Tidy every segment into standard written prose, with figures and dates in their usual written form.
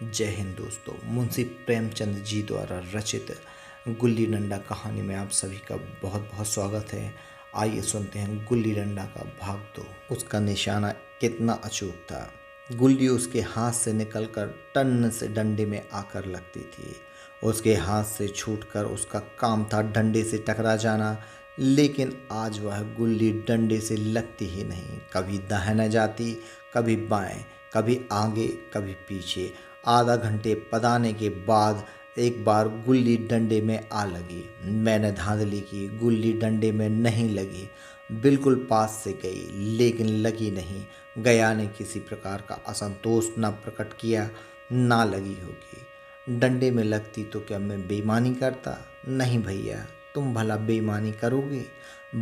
जय हिंद दोस्तों। मुंशी प्रेमचंद जी द्वारा रचित गुल्ली डंडा कहानी में आप सभी का बहुत बहुत स्वागत है। आइए सुनते हैं गुल्ली डंडा का भाग 2। उसका निशाना कितना अचूक था। गुल्ली उसके हाथ से निकलकर टन से डंडे में आकर लगती थी। उसके हाथ से छूटकर उसका काम था डंडे से टकरा जाना, लेकिन आज वह गुल्ली डंडे से लगती ही नहीं। कभी दाहिने जाती, कभी बाएं, कभी आगे, कभी पीछे। आधा घंटे पदाने के बाद एक बार गुल्ली डंडे में आ लगी। मैंने धांधली की, गुल्ली डंडे में नहीं लगी। बिल्कुल पास से गई, लेकिन लगी नहीं। गया ने किसी प्रकार का असंतोष न प्रकट किया। ना लगी होगी। डंडे में लगती तो क्या मैं बेईमानी करता? नहीं भैया, तुम भला बेईमानी करोगे?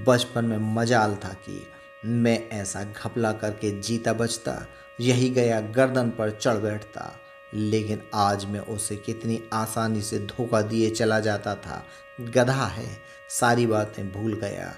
बचपन में मजाल था कि मैं ऐसा घपला करके जीता बचता, यही गया गर्दन पर चढ़ बैठता। लेकिन आज मैं उसे कितनी आसानी से धोखा दिए चला जाता था। गधा है, सारी बातें भूल गया।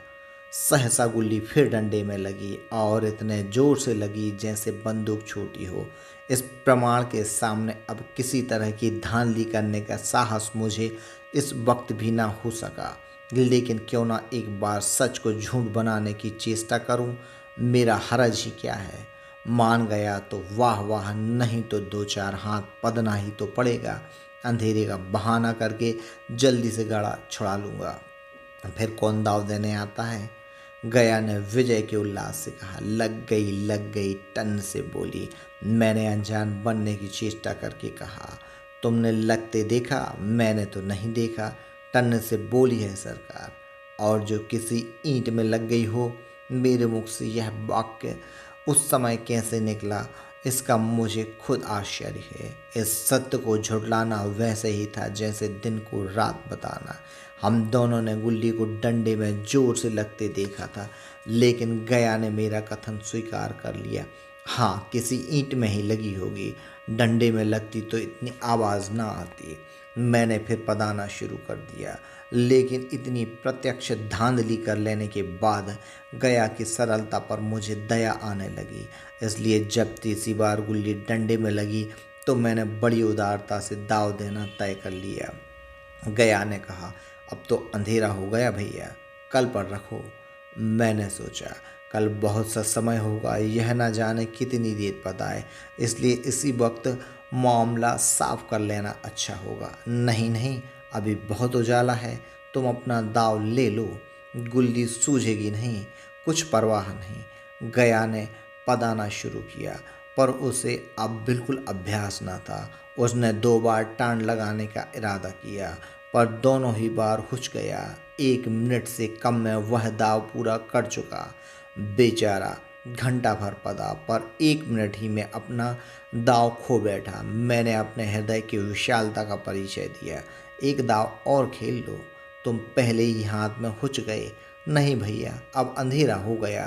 सहसा गुल्ली फिर डंडे में लगी और इतने जोर से लगी जैसे बंदूक छोटी हो। इस प्रमाण के सामने अब किसी तरह की धांधली करने का साहस मुझे इस वक्त भी ना हो सका। लेकिन क्यों ना एक बार सच को झूठ बनाने की चेष्टा करूं। मेरा हरज ही क्या है। मान गया तो वाह वाह, नहीं तो दो चार हाथ पदना ही तो पड़ेगा। अंधेरे का बहाना करके जल्दी से गाड़ा छुड़ा लूंगा। फिर कौन दाव देने आता है? गया ने विजय के उल्लास से कहा। लग गई, टन से बोली। मैंने अनजान बनने की चेष्टा करके कहा। तुमने लगते देखा? मैंने तो नहीं देखा, टन से बोली है सरकार। और जो किसी ईंट में लग गई हो। मेरे मुख से यह वाक्य उस समय कैसे निकला, इसका मुझे खुद आश्चर्य है। इस सत्य को झुठलाना वैसे ही था जैसे दिन को रात बताना। हम दोनों ने गुल्ली को डंडे में जोर से लगते देखा था, लेकिन गया ने मेरा कथन स्वीकार कर लिया। हाँ, किसी ईंट में ही लगी होगी। डंडे में लगती तो इतनी आवाज़ ना आती। मैंने फिर पदाना शुरू कर दिया, लेकिन इतनी प्रत्यक्ष धांधली कर लेने के बाद गया की सरलता पर मुझे दया आने लगी। इसलिए जब तीसरी बार गुल्ली डंडे में लगी तो मैंने बड़ी उदारता से दाव देना तय कर लिया। गया ने कहा, अब तो अंधेरा हो गया भैया, कल पर रखो। मैंने सोचा कल बहुत सा समय होगा, यह ना जाने कितनी देर बताए, इसलिए इसी वक्त मामला साफ कर लेना अच्छा होगा। नहीं नहीं, अभी बहुत उजाला है, तुम अपना दाव ले लो, गुल्ली सूझेगी नहीं, कुछ परवाह नहीं। गया ने पदाना शुरू किया, पर उसे अब बिल्कुल अभ्यास न था। उसने 2 बार टांड लगाने का इरादा किया, पर दोनों ही बार हुच गया। 1 मिनट से कम में वह दाव पूरा कर चुका। बेचारा घंटा भर पदा, पर 1 मिनट ही में अपना दाव खो बैठा। मैंने अपने हृदय की विशालता का परिचय दिया। एक दाव और खेल लो, तुम पहले ही हाथ में हुच गए। नहीं भैया, अब अंधेरा हो गया,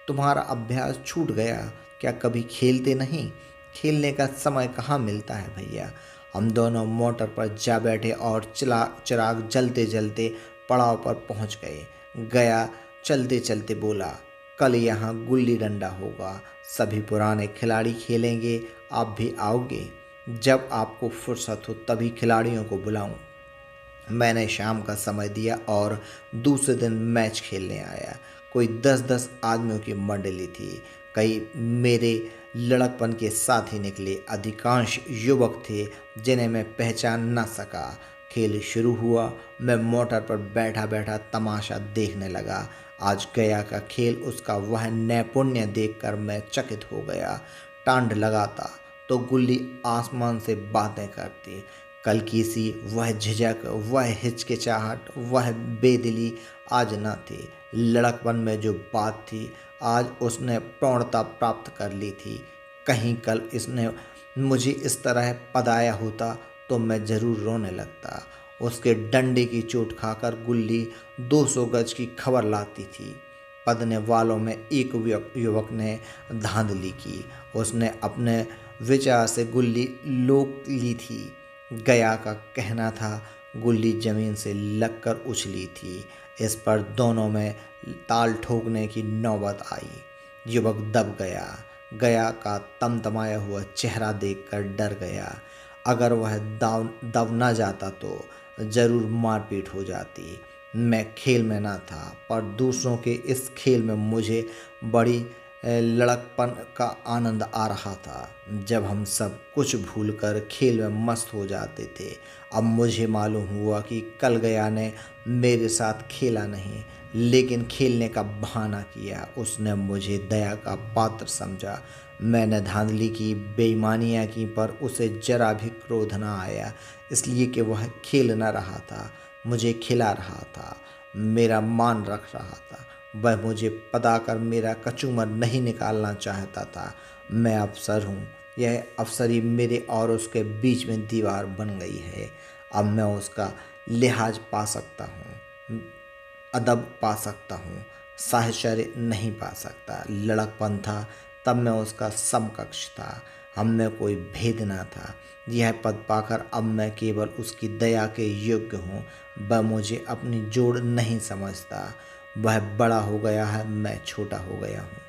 तुम्हारा अभ्यास छूट गया। क्या कभी खेलते नहीं? खेलने का समय कहाँ मिलता है भैया। हम दोनों मोटर पर जा बैठे और चिराग जलते जलते पड़ाव पर पहुंच गए। गया चलते चलते बोला, कल यहाँ गुल्ली डंडा होगा, सभी पुराने खिलाड़ी खेलेंगे, आप भी आओगे? जब आपको फुर्सत हो तभी खिलाड़ियों को बुलाऊं। मैंने शाम का समय दिया और दूसरे दिन मैच खेलने आया। कोई 10-10 आदमियों की मंडली थी। कई मेरे लड़कपन के साथ ही निकले। अधिकांश युवक थे जिन्हें मैं पहचान न सका। खेल शुरू हुआ। मैं मोटर पर बैठा बैठा तमाशा देखने लगा। आज गया का खेल, उसका वह नैपुण्य देखकर मैं चकित हो गया। टांड लगाता तो गुल्ली आसमान से बातें करती। कल की सी वह झिझक, वह हिचकिचाहट, वह बेदिली आज न थी। लड़कपन में जो बात थी, आज उसने प्रौढ़ता प्राप्त कर ली थी। कहीं कल इसने मुझे इस तरह पदाया होता तो मैं जरूर रोने लगता। उसके डंडे की चोट खाकर गुल्ली 200 गज की खबर लाती थी। पदने वालों में एक युवक ने धांधली की। उसने अपने विचार से गुल्ली लोक ली थी। गया का कहना था गुल्ली जमीन से लगकर उछली थी। इस पर दोनों में ताल ठोकने की नौबत आई। युवक दब गया। गया का तमतमाया हुआ चेहरा देखकर डर गया। अगर वह दब ना जाता तो ज़रूर मारपीट हो जाती। मैं खेल में ना था, पर दूसरों के इस खेल में मुझे बड़ी लड़कपन का आनंद आ रहा था। जब हम सब कुछ भूलकर खेल में मस्त हो जाते थे। अब मुझे मालूम हुआ कि कल गया ने मेरे साथ खेला नहीं, लेकिन खेलने का बहाना किया। उसने मुझे दया का पात्र समझा। मैंने धांधली की, बेईमानियाँ की, पर उसे जरा भी क्रोध न आया, इसलिए कि वह खेल न रहा था, मुझे खिला रहा था, मेरा मान रख रहा था। वह मुझे पदाकर मेरा कचूमर नहीं निकालना चाहता था। मैं अफसर हूँ, यह अफसरी मेरे और उसके बीच में दीवार बन गई है। अब मैं उसका लिहाज पा सकता हूँ, अदब पा सकता हूँ, साहचर्य नहीं पा सकता। लड़कपन था तब मैं उसका समकक्ष था, हम में कोई भेद ना था। यह पद पाकर अब मैं केवल उसकी दया के योग्य हूँ। वह मुझे अपनी जोड़ नहीं समझता। वह बड़ा हो गया है, मैं छोटा हो गया हूँ।